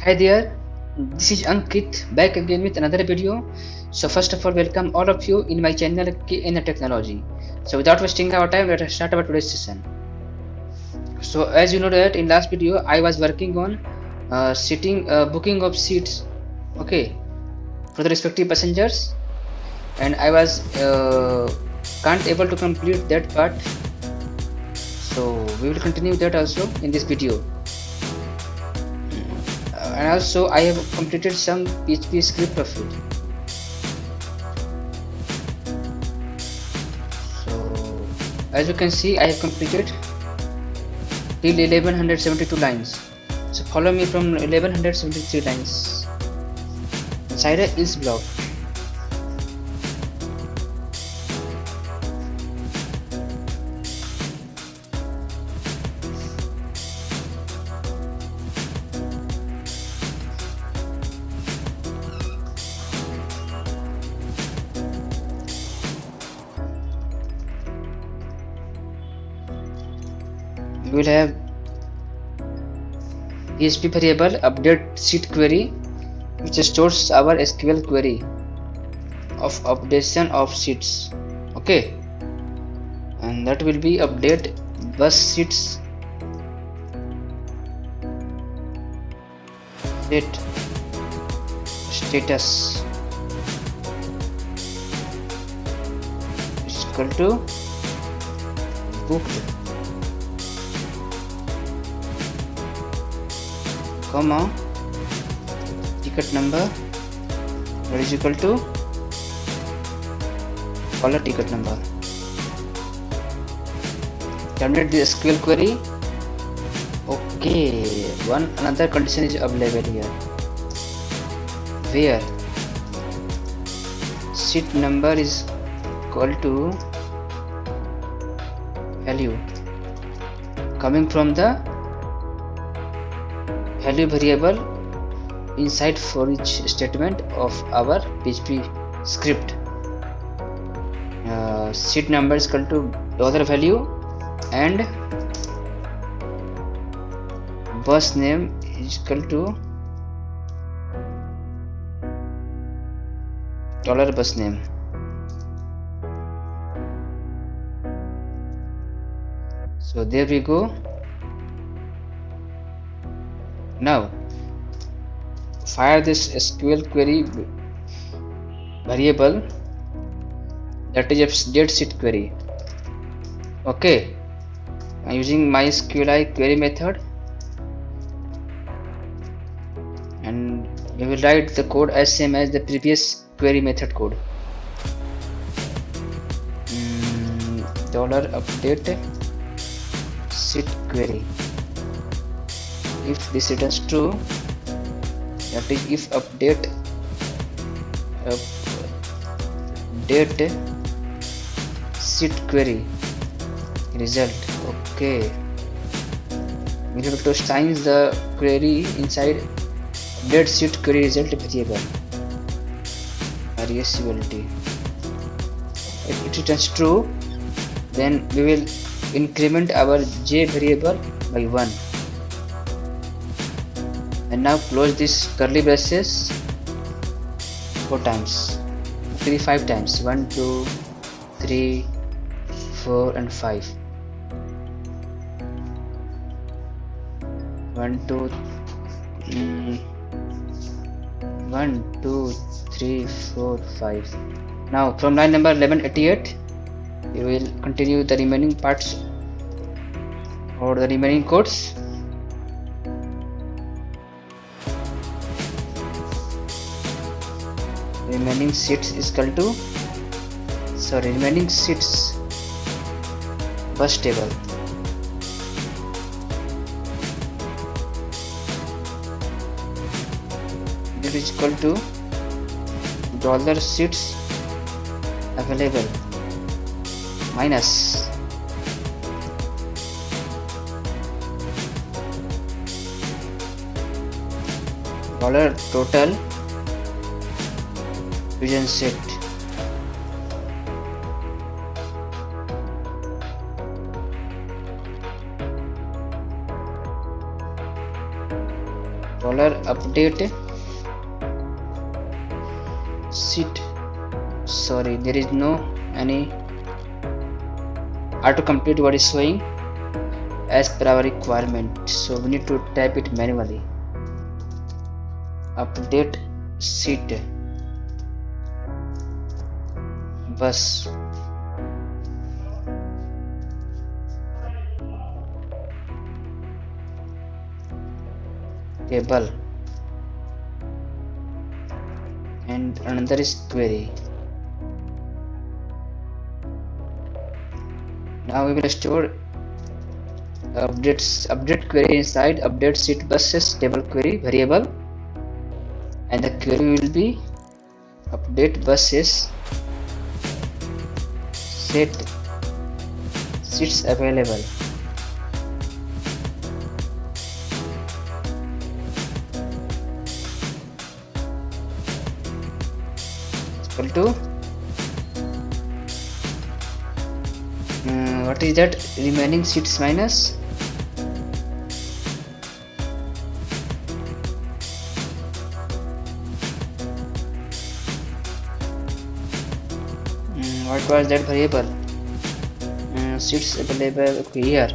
Hi there, this is Ankit back again with another video. So first of all, welcome all of you in my channel in the technology. So without wasting our time, let us start our today's session. So as you know that in last video, I was working on booking of seats, okay, for the respective passengers, and I was can't able to complete that part. So we will continue that also in this video. And also I have completed some PHP script of it. So as you can see, I have completed till 1172 lines. So follow me from 1173 lines inside a else block. We will have PHP variable update seat query, which stores our SQL query of updation of seats, okay, and that will be update bus seats set status is equal to booked, comma ticket number that is equal to caller ticket number. Terminate the SQL query. Okay, another condition is available here, where seat number is equal to value coming from the value variable inside for each statement of our PHP script. Seat number is equal to $value and bus name is equal to $bus name. So there we go. Now fire this SQL query variable, that is update seat query. Okay, I'm using MySQL query method, and we will write the code as same as the previous query method code. $update seat query. If this returns true, that is if update seat query result. Okay, we have to assign the query inside update seat query result variable, RESULT. If it returns true, then we will increment our j variable by 1. And now close this curly braces 4 times, 5 times, 1 2 3 4 and 5, 1 2 3 4 5. Now from line number 1188 we will continue the remaining parts or the remaining codes. Remaining seats is equal to remaining seats bus table, that is equal to $seats available minus $total vision set. $update sheet. Sorry, there is no any autocomplete what is showing as per our requirement, so we need to type it manually. Update sheet bus table, and another is query. Now we will store update query inside update sheet buses table query variable, and the query will be update buses set seats available equal to what is that, remaining seats minus what was that variable, seats available. Okay, here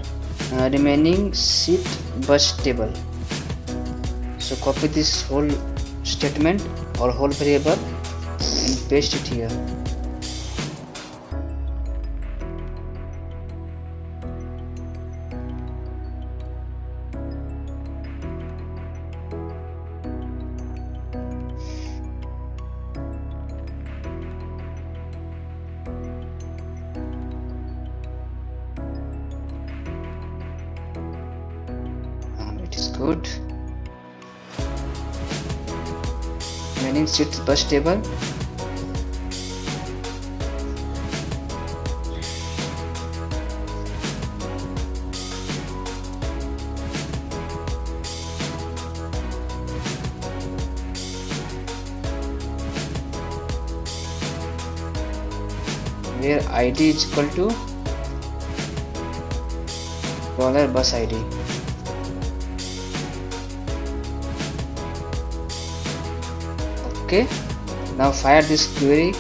remaining seat bus table. So copy this whole statement or whole variable and paste it here. It is good. Remaining seats bus table. Where ID is equal to $bus ID. Okay, now fire this query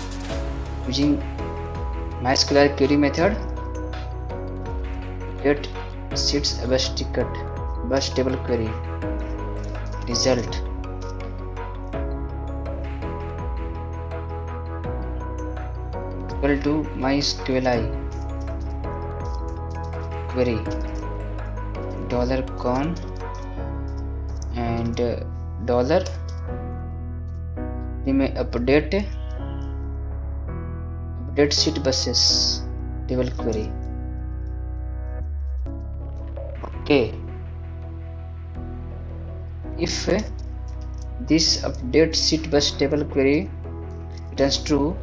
using MySQL query method. Get seats bus ticket bus table query result. Equal to MySQL query $con and dollar update seat buses table query. Okay, if this update seat bus table query returns true,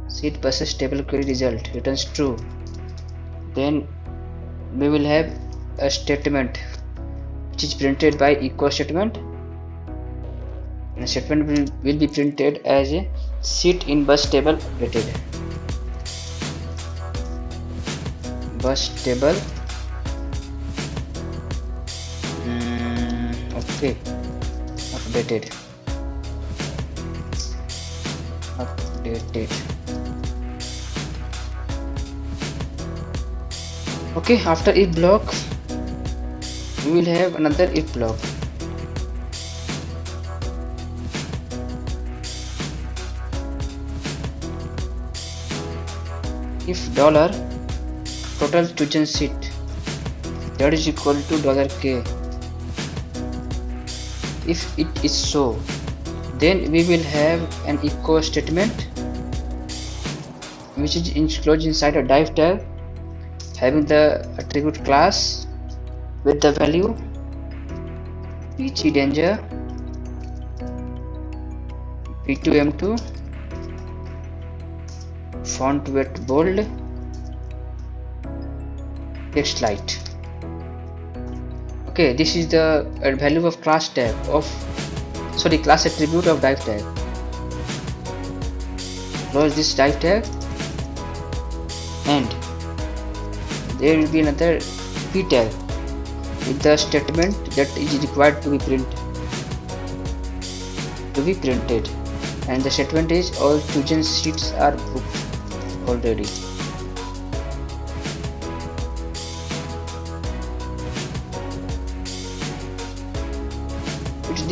seat buses table query result returns true, then we will have a statement which is printed by echo statement. The statement will be printed as a seat in bus table updated. Bus table okay, updated. Okay, after if block we will have another if block. If dollar total student seat that is equal to $k, if it is so, then we will have an echo statement which is enclosed inside a div tag having the attribute class with the value pg danger p2m2 font weight bold text light. Okay, this is the value of class tag of class attribute of div tag. Close this div tag and there will be another p tag with the statement that is required to be printed. to be printed, and the statement is all chosen sheets are booked already.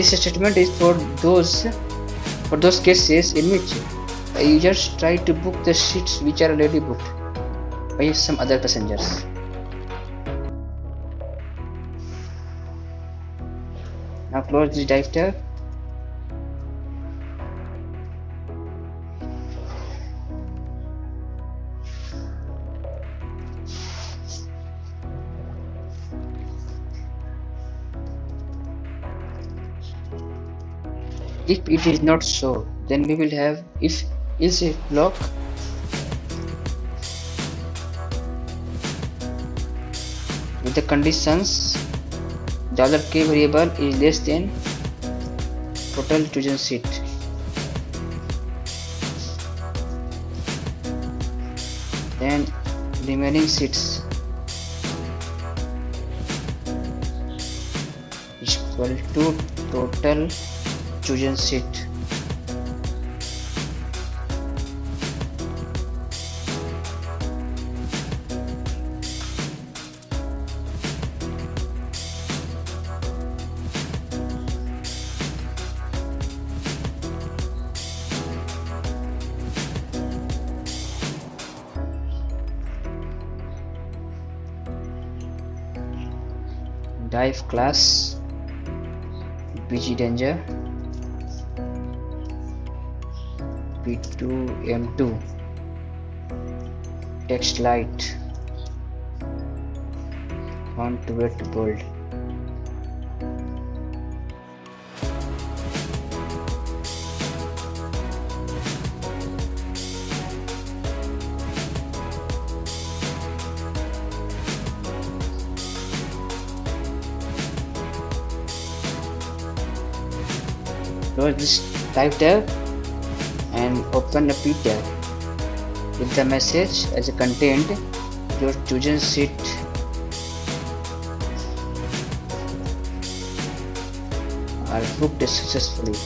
This statement is for those cases in which users try to book the seats which are already booked by some other passengers. Now close this div tab. If it is not so, then we will have if else block with the conditions $k variable is less than total chosen seat. Then remaining seats is equal to total chosen seat. Div class bg danger p2m2 text light font weight bold. Close this div tab and open a p tab with the message as a content your chosen seat are booked successfully.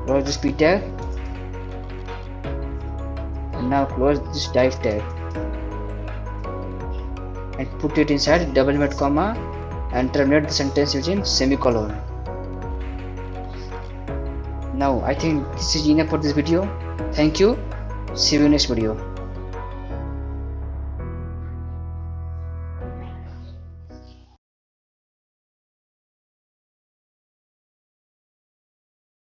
Close this p tab and now close this div tab and put it inside double inverted comma and terminate the sentence using semicolon. Now I think this is enough for this video. Thank you. See you in next video.